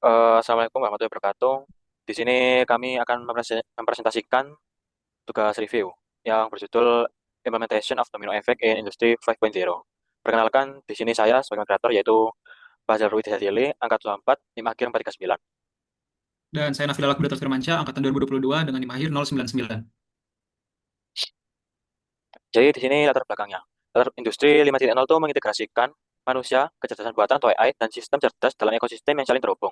Assalamualaikum warahmatullahi wabarakatuh. Di sini kami akan mempresentasikan tugas review yang berjudul Implementation of Domino Effect in Industry 5.0. Perkenalkan, di sini saya sebagai moderator yaitu Fajar Rudi Hadili, angka 24, NIM akhir 439. Dan saya Nafila Lakbudata Firmansyah, angkatan 2022 dengan NIM akhir 099. Jadi di sini latar belakangnya. Latar industri 5.0 itu mengintegrasikan manusia, kecerdasan buatan atau AI, dan sistem cerdas dalam ekosistem yang saling terhubung.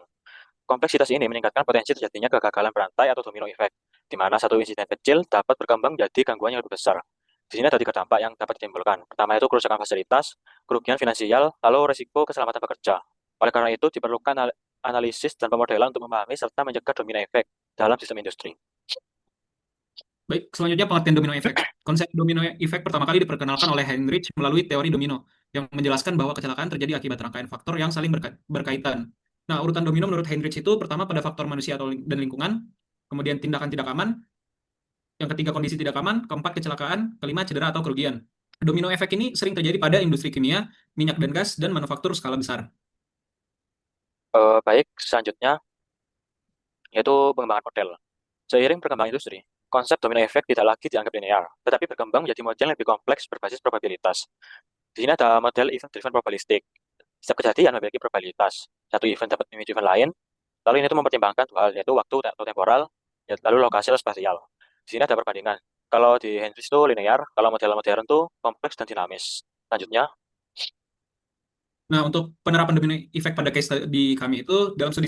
Kompleksitas ini meningkatkan potensi terjadinya kegagalan berantai atau domino effect, di mana satu insiden kecil dapat berkembang jadi gangguan yang lebih besar. Di sini ada tiga dampak yang dapat ditimbulkan. Pertama itu kerusakan fasilitas, kerugian finansial, lalu risiko keselamatan pekerja. Oleh karena itu diperlukan analisis dan pemodelan untuk memahami serta mencegah domino effect dalam sistem industri. Baik, selanjutnya pengertian domino effect. Konsep domino effect pertama kali diperkenalkan oleh Heinrich melalui teori domino, yang menjelaskan bahwa kecelakaan terjadi akibat rangkaian faktor yang saling berkaitan. Nah, urutan domino menurut Heinrich itu pertama pada faktor manusia dan lingkungan, kemudian tindakan tidak aman, yang ketiga kondisi tidak aman, keempat kecelakaan, kelima cedera atau kerugian. Domino effect ini sering terjadi pada industri kimia, minyak dan gas, dan manufaktur skala besar. Baik, selanjutnya yaitu pengembangan model. Seiring perkembangan industri, konsep domino effect tidak lagi dianggap linear, tetapi berkembang menjadi model yang lebih kompleks berbasis probabilitas. Di sini ada model event-driven probabilistik. Setiap kejadian memiliki probabilitas. Satu event dapat memicu event lain, lalu ini tuh mempertimbangkan dua hal, yaitu waktu atau temporal, lalu lokasi atau spasial. Di sini ada perbandingan. Kalau di Henry itu linear, kalau model modern itu kompleks dan dinamis. Selanjutnya, Nah, untuk penerapan domino effect pada case di kami itu dalam studi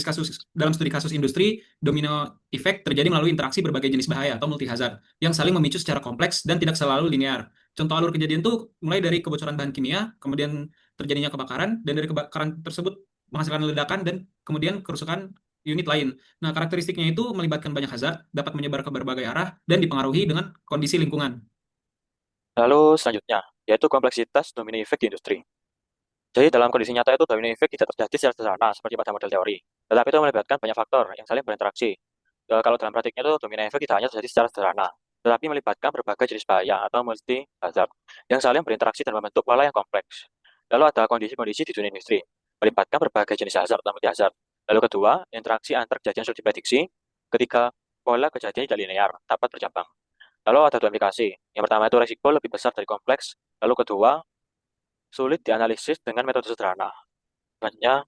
kasus industri, domino effect terjadi melalui interaksi berbagai jenis bahaya atau multi hazard yang saling memicu secara kompleks dan tidak selalu linear. Contoh alur kejadian itu mulai dari kebocoran bahan kimia, kemudian terjadinya kebakaran, dan dari kebakaran tersebut menghasilkan ledakan dan kemudian kerusakan unit lain. Nah, karakteristiknya itu melibatkan banyak hazard, dapat menyebar ke berbagai arah, dan dipengaruhi dengan kondisi lingkungan. selanjutnya, yaitu kompleksitas domino effect di industri. Jadi dalam kondisi nyata itu domino effect tidak terjadi secara sederhana seperti pada model teori, tetapi itu melibatkan banyak faktor yang saling berinteraksi. Kalau dalam praktiknya itu domino effect tidak hanya terjadi secara sederhana, tetapi melibatkan berbagai jenis bahaya atau multi hazard yang saling berinteraksi dan membentuk pola yang kompleks. Lalu ada kondisi-kondisi di dunia industri, melibatkan berbagai jenis hazard atau multi hazard. Lalu kedua, interaksi antar kejadian sulit diprediksi. Ketiga, pola kejadian tidak linear, dapat bercabang. Lalu ada dua aplikasi. Yang pertama itu risiko lebih besar dari kompleks. Lalu kedua, sulit dianalisis dengan metode sederhana. Selanjutnya,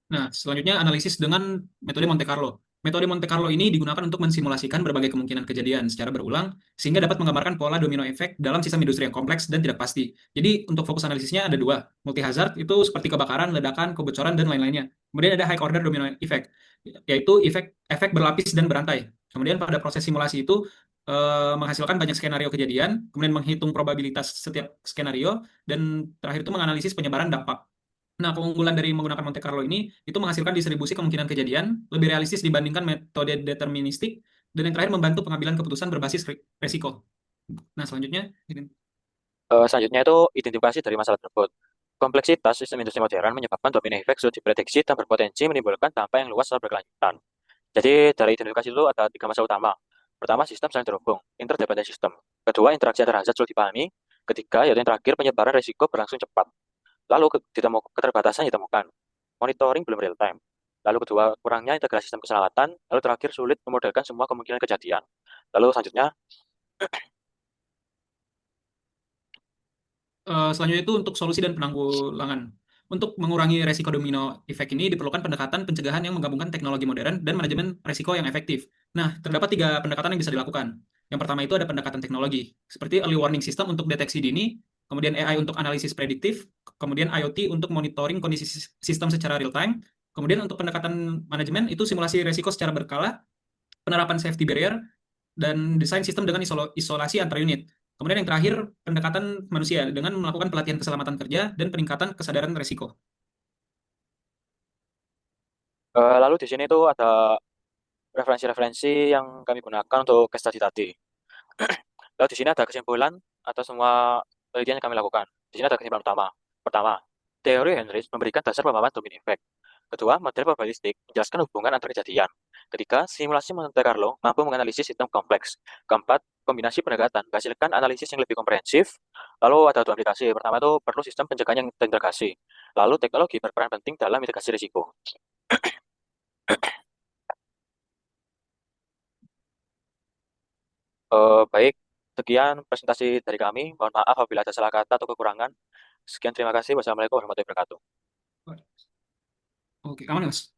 Nah, selanjutnya analisis dengan metode Monte Carlo. Metode Monte Carlo ini digunakan untuk mensimulasikan berbagai kemungkinan kejadian secara berulang, sehingga dapat menggambarkan pola domino effect dalam sistem industri yang kompleks dan tidak pasti. Jadi, untuk fokus analisisnya ada dua. Multi hazard itu seperti kebakaran, ledakan, kebocoran, dan lain-lainnya. Kemudian ada high order domino effect, yaitu efek berlapis dan berantai. Kemudian pada proses simulasi itu menghasilkan banyak skenario kejadian, kemudian menghitung probabilitas setiap skenario, dan terakhir itu menganalisis penyebaran dampak. Nah, keunggulan dari menggunakan Monte Carlo ini itu menghasilkan distribusi kemungkinan kejadian lebih realistis dibandingkan metode deterministik, dan yang terakhir membantu pengambilan keputusan berbasis resiko. Nah, selanjutnya ini. selanjutnya itu identifikasi dari masalah tersebut. Kompleksitas sistem industri modern menyebabkan domino effect sulit diprediksi dan berpotensi menimbulkan dampak yang luas secara berkelanjutan. Jadi dari identifikasi itu ada tiga masalah utama. Pertama, sistem saling terhubung, interdependent system. Kedua, interaksi antara hazard sulit dipahami. Ketiga, yaitu yang terakhir, penyebaran risiko berlangsung cepat. Lalu keterbatasan ditemukan. Monitoring belum real time. Lalu kedua, kurangnya integrasi sistem keselamatan. Lalu terakhir, sulit memodelkan semua kemungkinan kejadian. Lalu selanjutnya, Selanjutnya itu untuk solusi dan penanggulangan. Untuk mengurangi resiko domino effect ini diperlukan pendekatan pencegahan yang menggabungkan teknologi modern dan manajemen resiko yang efektif. Nah, terdapat tiga pendekatan yang bisa dilakukan. Yang pertama itu ada pendekatan teknologi, seperti early warning system untuk deteksi dini, kemudian AI untuk analisis prediktif, kemudian IoT untuk monitoring kondisi sistem secara real time, kemudian untuk pendekatan manajemen itu simulasi resiko secara berkala, penerapan safety barrier, dan desain sistem dengan isolasi antar unit. Kemudian yang terakhir, pendekatan manusia dengan melakukan pelatihan keselamatan kerja dan peningkatan kesadaran risiko. lalu di sini itu ada referensi-referensi yang kami gunakan untuk case study tadi. Lalu di sini ada kesimpulan atau semua penelitian yang kami lakukan. Di sini ada kesimpulan utama. Pertama, teori Henrich memberikan dasar pemahaman domino effect. Kedua, model probabilistik menjelaskan hubungan antar kejadian. Ketiga, simulasi Monte Carlo mampu menganalisis sistem kompleks. Keempat, kombinasi pendekatan menghasilkan analisis yang lebih komprehensif. Lalu ada dua aplikasi. Pertama itu perlu sistem pencegahan yang terintegrasi. Lalu teknologi berperan penting dalam mitigasi risiko. Baik, sekian presentasi dari kami. Mohon maaf apabila ada salah kata atau kekurangan. Sekian, terima kasih. Wassalamualaikum warahmatullahi wabarakatuh. Oke, aman ya, Mas?